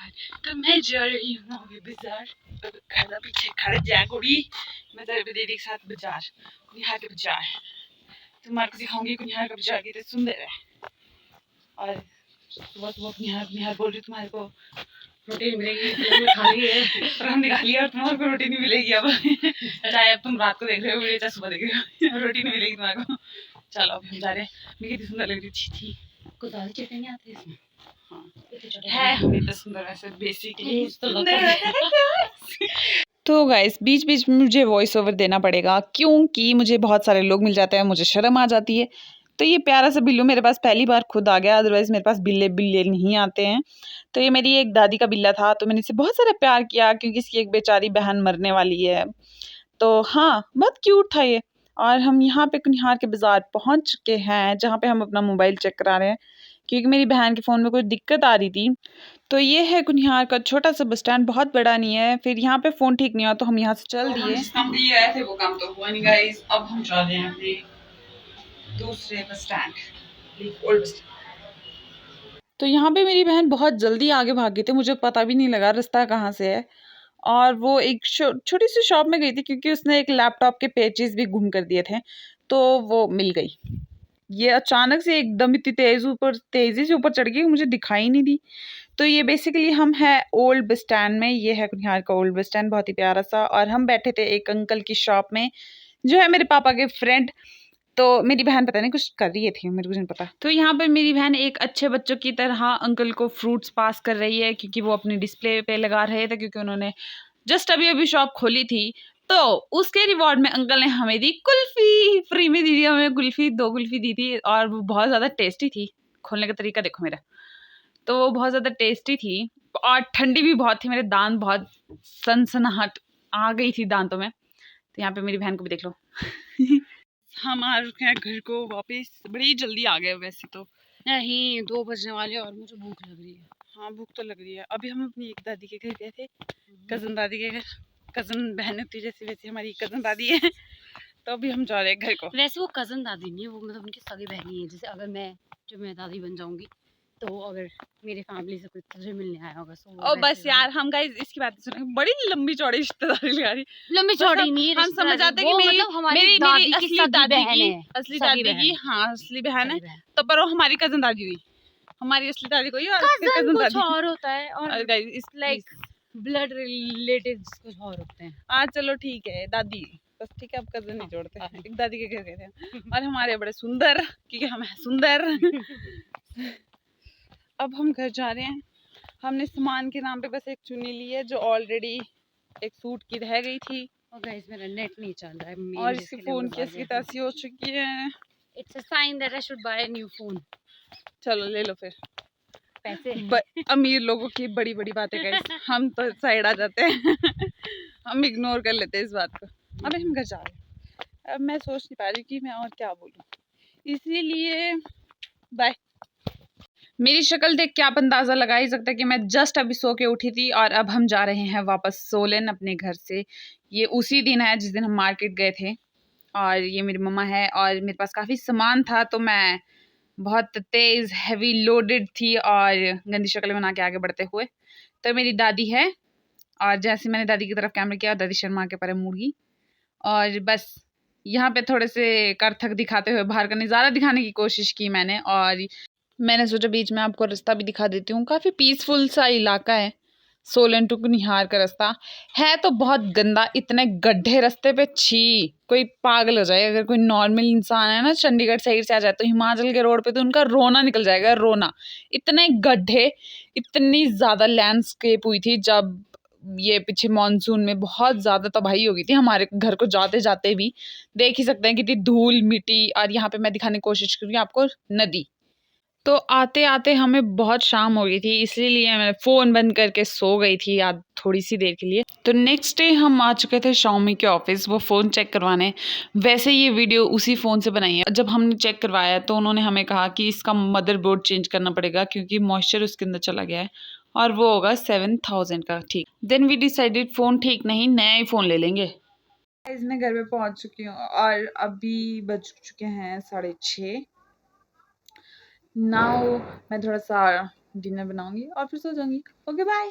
बाहर। तो मैं जा रही हूँ अभी बाजार। खाना पीछे खड़े जाएगी मैं तेरे दीदी के साथ बाजार, कुनिहार के बाजार। तुम्हारे को दिखाऊंगी कुनिहार का बाजार कितने सुंदर है। और सुबह सुबह कुनिहार बोल रही तुम्हारे को रोटी नहीं मिलेगी, खा ली है और हमने खा लिया और तुम्हारे को रोटी नहीं मिलेगी अब। चाहे अब तुम रात को देख रहे हो चाहे सुबह देख रहे हो, रोटी नहीं मिलेगी तुम्हारे को। चलो अब हम जा रहे हैं। मैं कितनी सुंदर लग रही थी। कुछ दाल चटनी आती है इसमें। हाँ है इतना सुंदर वैसे बेसिकली तो गाइस बीच बीच में मुझे वॉइस ओवर देना पड़ेगा क्योंकि मुझे बहुत सारे लोग मिल जाते हैं, मुझे शर्म आ जाती है। तो ये प्यारा सा बिल्लू मेरे पास पहली बार खुद आ गया, अदरवाइज मेरे पास बिल्ले नहीं आते हैं। तो ये मेरी एक दादी का बिल्ला था, तो मैंने इसे बहुत सारा प्यार किया क्योंकि इसकी एक बेचारी बहन मरने वाली है। तो हाँ बहुत क्यूट था ये। और हम यहाँ पे कुनिहार के बाजार पहुँच चुके हैं जहाँ पे हम अपना मोबाइल चेक करा रहे हैं क्योंकि मेरी बहन के फ़ोन में कोई दिक्कत आ रही थी। तो ये है कुनिहार का छोटा सा बस स्टैंड, बहुत बड़ा नहीं है। फिर यहाँ पे फ़ोन ठीक नहीं हुआ तो हम यहाँ से चल दिए। जिस काम के लिए आए थे वो काम तो हुआ नहीं गाइस। अब हम जा रहे हैं अपने दूसरे bus stand, old bus stand. तो यहाँ पे मेरी बहन बहुत जल्दी आगे भाग गई थी, मुझे पता भी नहीं लगा रास्ता कहाँ से है। और वो एक छोटी सी शॉप में गई थी क्योंकि उसने एक लैपटॉप के पेजेस भी गुम कर दिए थे, तो वो मिल गई। ये अचानक से एकदम इतनी तेज़ी से ऊपर चढ़ गई, मुझे दिखाई नहीं दी। तो ये बेसिकली हम है ओल्ड बस स्टैंड में। ये है कुनिहार का ओल्ड बस स्टैंड, बहुत ही प्यारा सा। और हम बैठे थे एक अंकल की शॉप में जो है मेरे पापा के फ्रेंड। तो मेरी बहन पता नहीं कुछ कर रही थी, मेरे को नहीं पता। तो यहाँ पर मेरी बहन एक अच्छे बच्चों की तरह अंकल को फ्रूट्स पास कर रही है क्योंकि वो अपनी डिस्प्ले पे लगा रहे थे, क्योंकि उन्होंने जस्ट अभी अभी शॉप खोली थी। तो उसके रिवॉर्ड में अंकल ने हमें दी कुल्फी, फ्री में दी थी हमें कुल्फी, 2 कुल्फी दी थी और वो बहुत ज़्यादा टेस्टी थी। खोलने का तरीका देखो मेरा, तो वो बहुत ज़्यादा टेस्टी थी और ठंडी भी बहुत थी। मेरे दांत बहुत सनसनाहट आ गई थी दांतों में। तो यहाँ पे मेरी बहन को भी देख लो। हम आ रखे हैं घर को वापस, बड़ी जल्दी आ गए वैसे तो। नहीं 2 बजने वाले और मुझे भूख लग रही है। हाँ भूख तो लग रही है। अभी हम अपनी एक दादी के घर गए थे, कज़न दादी के घर। कज़न बहन होती जैसे वैसे हमारी कज़न दादी है। तो अभी हम जा रहे हैं घर को। वैसे वो कज़न दादी नहीं है, वो मतलब उनकी सगी बहनी है। जैसे अगर मैं दादी बन जाऊंगी तो अगर मेरी फैमिली से कोई तुझे मिलने आया होगा तो ओ बस यार हम गाइस इसकी बात सुने, बड़ी लंबी चौड़ी रिश्तेदारी लगा रही। लंबी चौड़ी नहीं है, हम समझ आते कि मेरी मतलब हमारी मेरी दादी की असली सगी दादी बहन की है, असली सगी दादी की बहन, हाँ असली बहन है। सगी बहन। तो पर वो हमारी कजन दादी हुई, हमारी असली दादी कोई और कज़न कजन कुछ दादी और होता है और गाइस इस लाइक ब्लड रिलेटिव्स कुछ और होते हैं। हाँ चलो ठीक है दादी बस, ठीक है अब कजन नहीं जोड़ते हैं। एक दादी के घर गए थे और हमारे बड़े सुंदर, क्योंकि हम हैं सुंदर। अब हम घर जा रहे हैं। हमने सामान के नाम पे बस एक चुन्नी ली है जो ऑलरेडी एक सूट की रह गई थी। और गाइस मेरा नेट नहीं चल रहा है और इसके फोन की असली तासी हो चुकी है। It's a sign that I should buy a new phone. चलो ले लो फिर पैसे। अमीर लोगों की बड़ी बड़ी बातें गाइस, हम तो साइड आ जाते हैं। हम इग्नोर कर लेते हैं इस बात को। अबे हम घर जा रहे हैं। अब मैं सोच नहीं पा रही कि मैं और क्या बोलूँ, इसीलिए बाय। मेरी शक्ल देख के आप अंदाज़ा लगा ही सकते हैं कि मैं जस्ट अभी सो के उठी थी और अब हम जा रहे हैं वापस सोलन अपने घर से। ये उसी दिन है जिस दिन हम मार्केट गए थे। और ये मेरी मम्मा है और मेरे पास काफ़ी सामान था, तो मैं बहुत तेज़ हैवी लोडेड थी और गंदी शक्ल बना के आगे बढ़ते हुए। तो मेरी दादी है और जैसे मैंने दादी की तरफ कैमरा किया दादी शर्मा के परे मुड़ गई। और बस यहाँ पे थोड़े से करथक दिखाते हुए बाहर का नज़ारा दिखाने की कोशिश की मैंने। और मैंने सोचा बीच में आपको रास्ता भी दिखा देती हूँ। काफ़ी पीसफुल सा इलाका है सोलन टू कुनिहार का रास्ता। है तो बहुत गंदा, इतने गड्ढे रास्ते पे, छी कोई पागल हो जाए। अगर कोई नॉर्मल इंसान है ना चंडीगढ़ साइड से आ जाए तो हिमाचल के रोड पे तो उनका रोना निकल जाएगा, रोना। इतने गड्ढे, इतनी ज़्यादा लैंडस्केप हुई थी जब ये पीछे मानसून में बहुत ज़्यादा तबाही हो गई थी हमारे घर को जाते जाते भी। देख ही सकते हैं कितनी धूल मिट्टी। और यहाँ पे मैं दिखाने की कोशिश करूँगी आपको नदी। तो आते आते हमें बहुत शाम हो गई थी, इसीलिए मैं फ़ोन बंद करके सो गई थी याद थोड़ी सी देर के लिए। तो नेक्स्ट डे हम आ चुके थे शाओमी के ऑफिस वो फ़ोन चेक करवाने। वैसे ये वीडियो उसी फ़ोन से बनाई है। जब हमने चेक करवाया तो उन्होंने हमें कहा कि इसका मदरबोर्ड चेंज करना पड़ेगा क्योंकि मॉइस्चर उसके अंदर चला गया है और वो होगा 7000 का। ठीक, देन वी डिसाइडेड फ़ोन ठीक नहीं, नया ही फ़ोन ले लेंगे। मैं घर पे पहुँच चुकी हूँ और अभी बज चुके हैं 6:30। नाउ मैं थोड़ा सा डिनर बनाऊंगी और फिर सो जाऊंगी। Okay bye.